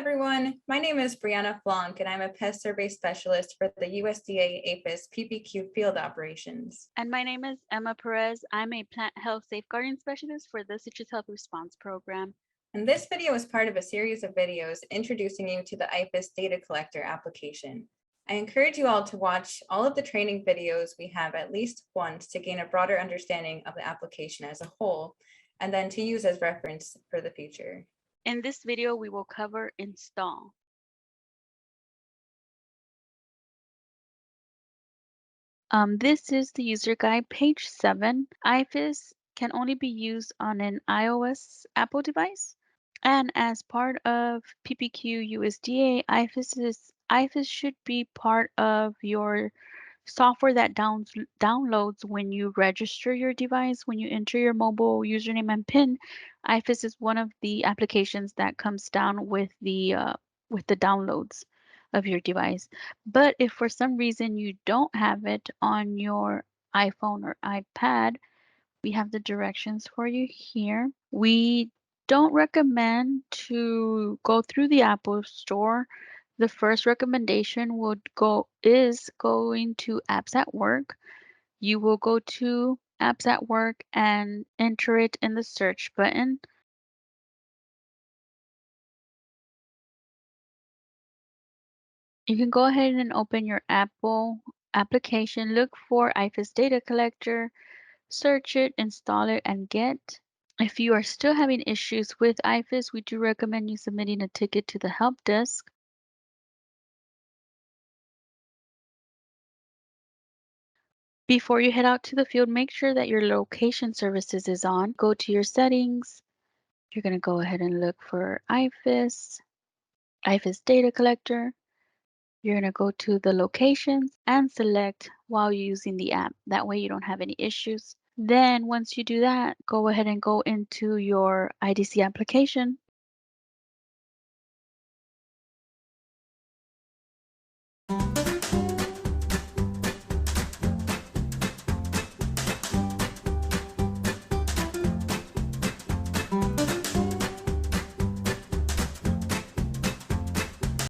everyone, my name is Brianna Flonk and I'm a pest survey specialist for the USDA APHIS PPQ field operations. And my name is Emma Perez. I'm a plant health safeguarding specialist for the Citrus Health Response Program. And this video is part of a series of videos introducing you to the IPHIS data collector application. I encourage you all to watch all of the training videos we have at least once to gain a broader understanding of the application as a whole, and then to use as reference for the future. In this video, we will cover install. This is the user guide, page 7. IPHIS can only be used on an iOS Apple device. And as part of PPQ USDA, IPHIS should be part of your software that downloads when you register your device. When you enter your mobile username and PIN, IPHIS is one of the applications that comes down with the downloads of your device. But if for some reason you don't have it on your iPhone or iPad, we have the directions for you here. We don't recommend to go through the Apple Store. The first recommendation is going to Apps at Work. You will go to Apps at Work and enter it in the search button. You can go ahead and open your Apple application, look for IPHIS Data Collector, search it, install it, and get. If you are still having issues with IPHIS, we do recommend you submitting a ticket to the help desk. Before you head out to the field, make sure that your location services is on. Go to your settings. You're going to go ahead and look for IPHIS Data Collector. You're going to go to the locations and select while using the app. That way you don't have any issues. Then once you do that, go ahead and go into your IDC application.